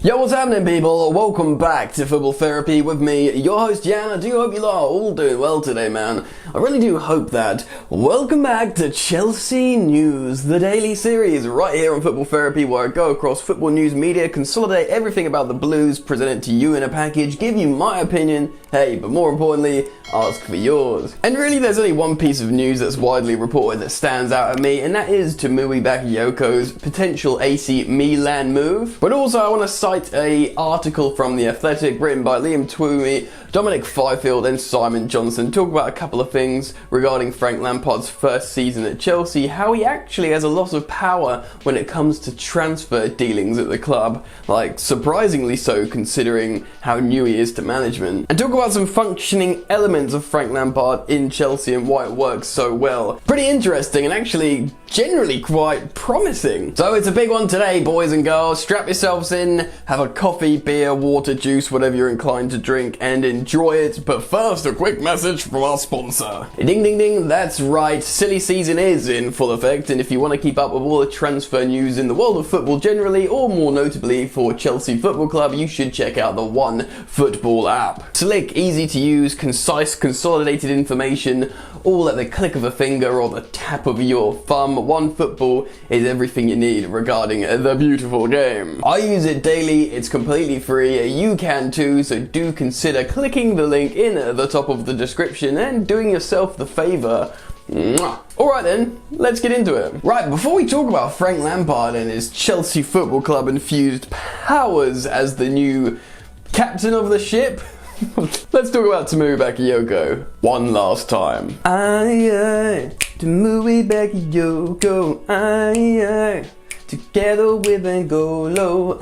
Yo, what's happening, people? Welcome back to Football Therapy with me, your host Jan. I do hope you are all doing well today, man. I really do hope that. Welcome back to Chelsea News, the daily series right here on Football Therapy, where I go across football news media, consolidate everything about the Blues, present it to you in a package, give you my opinion, hey, but more importantly, ask for yours. And really, there's only one piece of news that's widely reported that stands out at me, and that is Timo Bakayoko's potential AC Milan move. But also, I want to cite an article from The Athletic written by Liam Twomey, Dominic Fifield and Simon Johnson, talk about a couple of things regarding Frank Lampard's first season at Chelsea, how he actually has a lot of power when it comes to transfer dealings at the club, like surprisingly so considering how new he is to management, and talk about some functioning elements of Frank Lampard in Chelsea and why it works so well. Pretty interesting and actually generally quite promising. So it's a big one today, boys and girls. Strap yourselves in, have a coffee, beer, water, juice, whatever you're inclined to drink, and enjoy it. But first, a quick message from our sponsor. Ding ding ding, that's right, silly season is in full effect, and if you want to keep up with all the transfer news in the world of football generally, or more notably for Chelsea Football Club, you should check out the One Football app. Slick, easy to use, concise, consolidated information, all at the click of a finger or the tap of your thumb. One Football is everything you need regarding the beautiful game. I use it daily, it's completely free, you can too, so do consider clicking the link in the top of the description and doing yourself the favour. Alright then, let's get into it. Right, before we talk about Frank Lampard and his Chelsea Football Club infused powers as the new captain of the ship, let's talk about Timo Bakayoko one last time. Timo Bakayoko, together with N'Golo,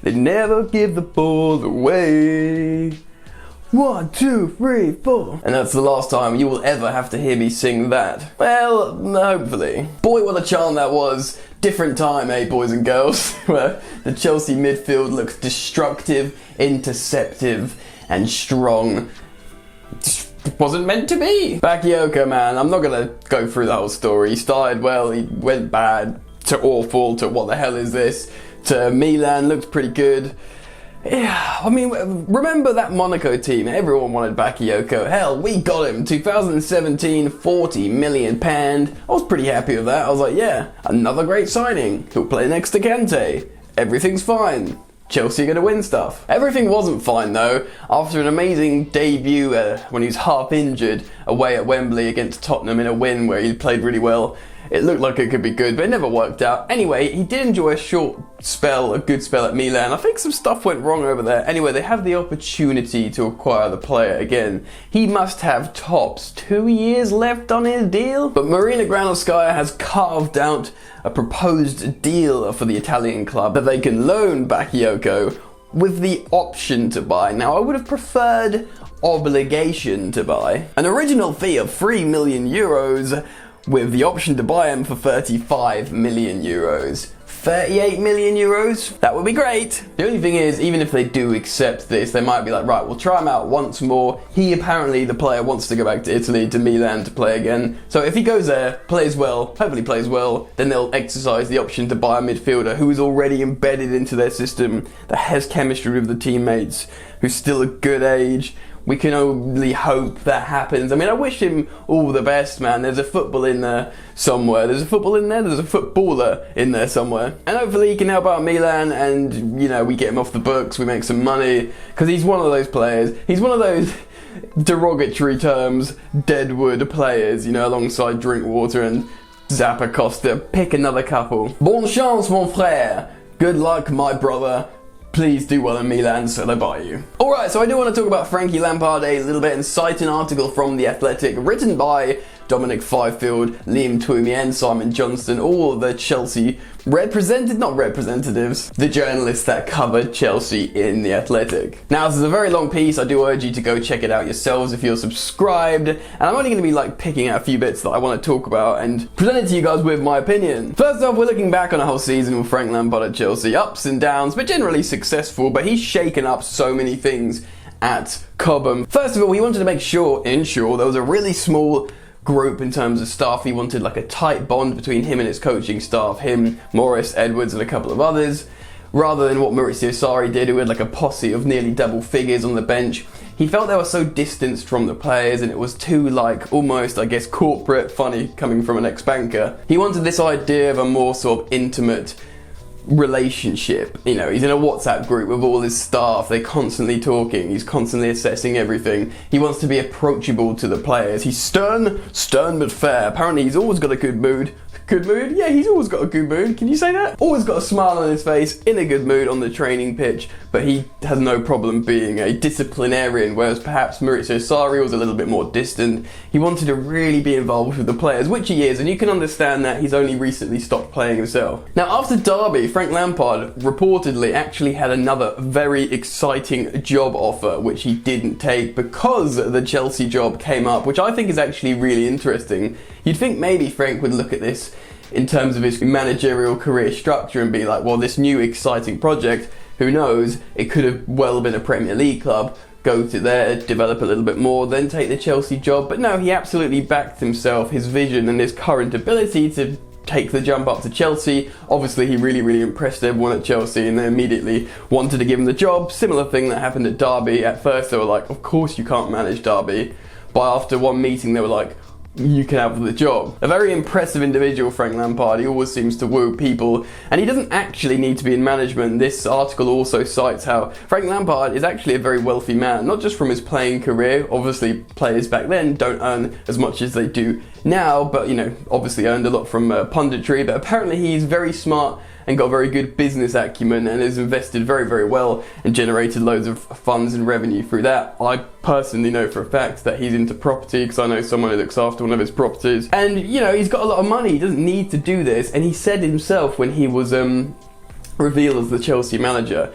they never give the ball away. 1, 2, 3, 4. And that's the last time you will ever have to hear me sing that. Well, hopefully. Boy, what a chant that was. Different time, eh, boys and girls? Where the Chelsea midfield looks destructive, interceptive, and strong. Just wasn't meant to be. Bakayoko, man, I'm not gonna go through the whole story. He started well, he went bad, to awful, to what the hell is this, to Milan, looked pretty good. Yeah, I mean, remember that Monaco team? Everyone wanted Bakayoko. Hell, we got him. 2017, £40 million. I was pretty happy with that. I was like, yeah, another great signing. He'll play next to Kante. Everything's fine. Chelsea are going to win stuff. Everything wasn't fine though. After an amazing debut when he was half injured away at Wembley against Tottenham in a win where he played really well, it looked like it could be good, but it never worked out. Anyway, he did enjoy a good spell at Milan. I think some stuff went wrong over there. Anyway, they have the opportunity to acquire the player again. He must have tops 2 years left on his deal. But Marina has carved out a proposed deal for the Italian club that they can loan Bakayoko with the option to buy. Now, I would have preferred obligation to buy. An original fee of €3 million with the option to buy him for €35 million. €38 million? That would be great. The only thing is, even if they do accept this, they might be like, right, we'll try him out once more. He apparently, the player, wants to go back to Italy, to Milan, to play again. So if he goes there, plays well, hopefully plays well, then they'll exercise the option to buy a midfielder who is already embedded into their system, that has chemistry with the teammates, who's still a good age. We can only hope that happens. I mean, I wish him all the best, man. There's a football in there somewhere. There's a footballer in there somewhere. And hopefully he can help out Milan and, you know, we get him off the books, we make some money. Because he's one of those players. He's one of those derogatory terms, deadwood players, you know, alongside Drinkwater and Zappa Costa. Pick another couple. Bonne chance, mon frère. Good luck, my brother. Please do well in Milan so they buy you. Alright, so I do want to talk about Frankie Lampard a little bit and cite an article from The Athletic written by Dominic Fifield, Liam Twomey and Simon Johnson, all of the Chelsea representatives, the journalists that covered Chelsea in The Athletic. Now, this is a very long piece. I do urge you to go check it out yourselves if you're subscribed, and I'm only going to be like picking out a few bits that I want to talk about and present it to you guys with my opinion. First off, we're looking back on a whole season with Frank Lampard at Chelsea, ups and downs, but generally successful, but he's shaken up so many things at Cobham. First of all, he wanted to ensure there was a really small group in terms of staff. He wanted like a tight bond between him and his coaching staff, him, Morris, Edwards and a couple of others. rather than what Maurizio Sarri did, who had like a posse of nearly double figures on the bench. He felt they were so distanced from the players and it was too like almost, I guess, corporate, funny coming from an ex-banker. He wanted this idea of a more sort of intimate relationship. You know, he's in a WhatsApp group with all his staff, they're constantly talking, he's constantly assessing everything. He wants to be approachable to the players. He's stern but fair. Apparently he's always got a good mood. Good mood? Yeah, he's always got a good mood. Can you say that? Always got a smile on his face, in a good mood on the training pitch, but he has no problem being a disciplinarian, whereas perhaps Maurizio Sarri was a little bit more distant. He wanted to really be involved with the players, which he is, and you can understand that he's only recently stopped playing himself. Now, after Derby, Frank Lampard reportedly actually had another very exciting job offer, which he didn't take because the Chelsea job came up, which I think is actually really interesting. You'd think maybe Frank would look at this in terms of his managerial career structure and be like, well, this new exciting project, who knows, it could have well been a Premier League club, go to there, develop a little bit more, then take the Chelsea job. But no, he absolutely backed himself, his vision and his current ability to take the jump up to Chelsea. Obviously he really impressed everyone at Chelsea and they immediately wanted to give him the job. Similar thing that happened at Derby. At first they were like, of course you can't manage Derby, but after one meeting they were like, you can have the job. A very impressive individual, Frank Lampard. He always seems to woo people, and he doesn't actually need to be in management. This article also cites how Frank Lampard is actually a very wealthy man, not just from his playing career. Obviously players back then don't earn as much as they do now, but you know, obviously earned a lot from punditry, but apparently he's very smart and got very good business acumen and has invested very well and generated loads of funds and revenue through that. I personally know for a fact that he's into property because I know someone who looks after one of his properties, and you know, he's got a lot of money, he doesn't need to do this. And he said himself when he was revealed as the Chelsea manager,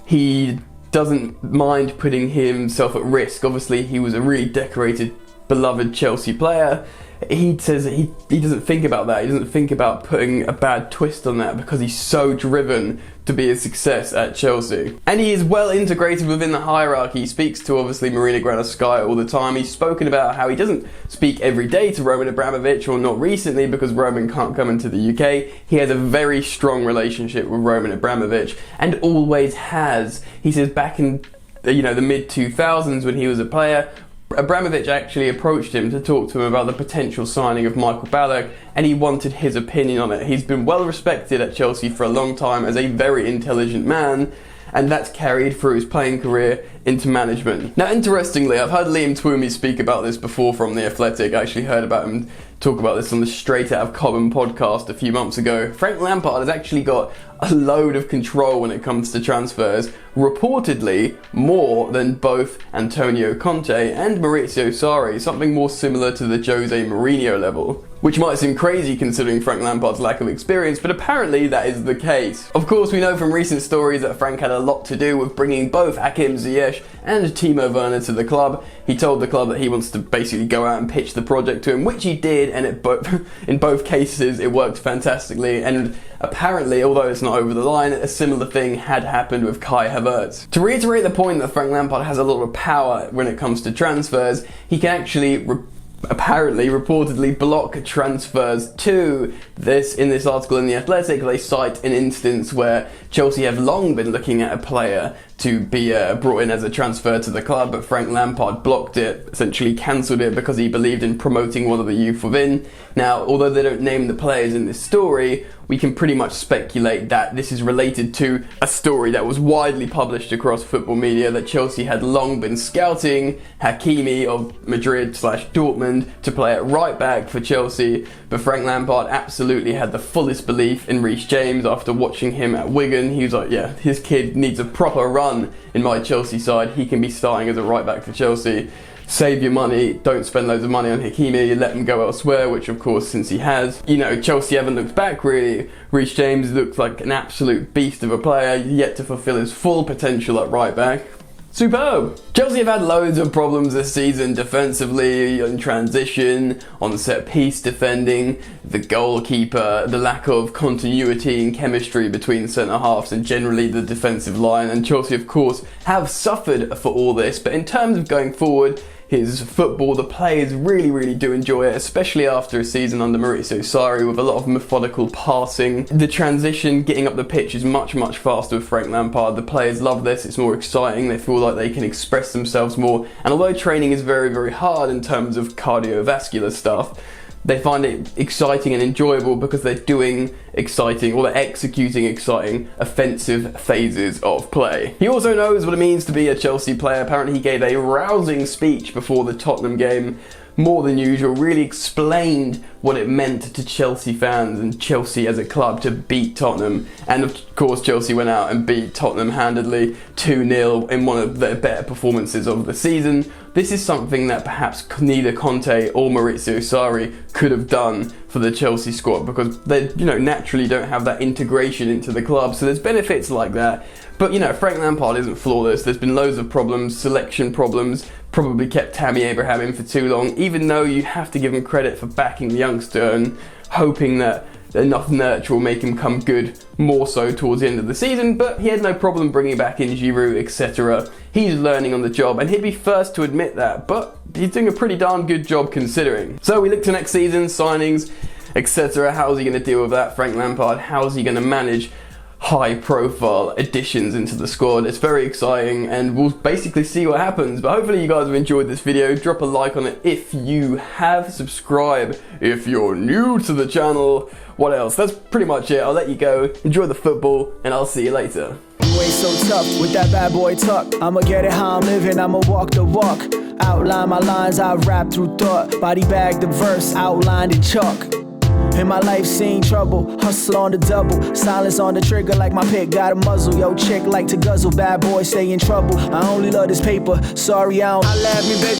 he doesn't mind putting himself at risk. Obviously he was a really decorated, beloved Chelsea player. He says he doesn't think about that. He doesn't think about putting a bad twist on that because he's so driven to be a success at Chelsea. And he is well integrated within the hierarchy. He speaks to obviously Marina on Sky all the time. He's spoken about how he doesn't speak every day to Roman Abramovich, or not recently because Roman can't come into the UK. He has a very strong relationship with Roman Abramovich and always has. He says back in the mid-2000s when he was a player, Abramovich actually approached him to talk to him about the potential signing of Michael Ballack, and he wanted his opinion on it. He's been well respected at Chelsea for a long time as a very intelligent man, and that's carried through his playing career into management. Now, interestingly, I've heard Liam Twomey speak about this before from The Athletic. I actually heard about him talk about this on the Straight Out of Cobham podcast a few months ago. Frank Lampard has actually got a load of control when it comes to transfers, reportedly more than both Antonio Conte and Maurizio Sarri, something more similar to the Jose Mourinho level. Which might seem crazy considering Frank Lampard's lack of experience, but apparently that is the case. Of course, we know from recent stories that Frank had a lot to do with bringing both Hakim Ziyech and Timo Werner to the club. He told the club that he wants to basically go out and pitch the project to him, which he did, and in both cases it worked fantastically. And apparently, although it's not over the line, a similar thing had happened with Kai Havertz. To reiterate the point that Frank Lampard has a lot of power when it comes to transfers, he can actually reportedly block transfers too. In this article in The Athletic, they cite an instance where Chelsea have long been looking at a player to be brought in as a transfer to the club, but Frank Lampard blocked it, essentially cancelled it because he believed in promoting one of the youth within. Now, although they don't name the players in this story, we can pretty much speculate that this is related to a story that was widely published across football media that Chelsea had long been scouting Hakimi of Madrid/Dortmund to play at right back for Chelsea, but Frank Lampard absolutely had the fullest belief in Reece James after watching him at Wigan. He was like, yeah, his kid needs a proper run in my Chelsea side. He can be starting as a right back for Chelsea. Save your money, don't spend loads of money on Hakimi, let him go elsewhere, which of course, since he has, Chelsea haven't looked back really. Reece James looks like an absolute beast of a player, yet to fulfill his full potential at right back. Superb! Chelsea have had loads of problems this season defensively, in transition, on set piece defending, the goalkeeper, the lack of continuity and chemistry between centre halves and generally the defensive line, and Chelsea of course have suffered for all this, but in terms of going forward, his football. The players really do enjoy it, especially after a season under Maurizio Sarri with a lot of methodical passing. The transition, getting up the pitch is much faster with Frank Lampard. The players love this, it's more exciting, they feel like they can express themselves more, and although training is very hard in terms of cardiovascular stuff, they find it exciting and enjoyable because they're doing exciting, or they're executing exciting offensive phases of play. He also knows what it means to be a Chelsea player. Apparently he gave a rousing speech before the Tottenham game, more than usual, really explained what it meant to Chelsea fans and Chelsea as a club to beat Tottenham. And of course Chelsea went out and beat Tottenham handedly 2-0 in one of their better performances of the season. This is something that perhaps neither Conte or Maurizio Sarri could have done for the Chelsea squad, because they, naturally don't have that integration into the club. So there's benefits like that. But Frank Lampard isn't flawless. There's been loads of problems, selection problems, probably kept Tammy Abraham in for too long, even though you have to give him credit for backing the youngster and hoping that enough nurture will make him come good more so towards the end of the season. But he had no problem bringing back in Giroud, etc. He's learning on the job, and he'd be first to admit that, but he's doing a pretty darn good job considering. So we look to next season, signings, etc. How's he going to deal with that, Frank Lampard? How's he going to manage high profile additions into the squad? It's very exciting, and we'll basically see what happens. But hopefully you guys have enjoyed this video. Drop a like on it if you have, subscribe if you're new to the channel. What else? That's pretty much it. I'll let you go, enjoy the football, and I'll see you later. You ain't so tough with that bad boy talk. I'ma get it how I'm living, I'ma walk the walk. Outline my lines, I rap through thought. Body bag the verse, outlined in chalk. In my life seen trouble, hustle on the double, silence on the trigger like my pick got a muzzle. Yo chick like to guzzle, bad boy stay in trouble. I only love this paper, sorry I don't. I laugh me, baby.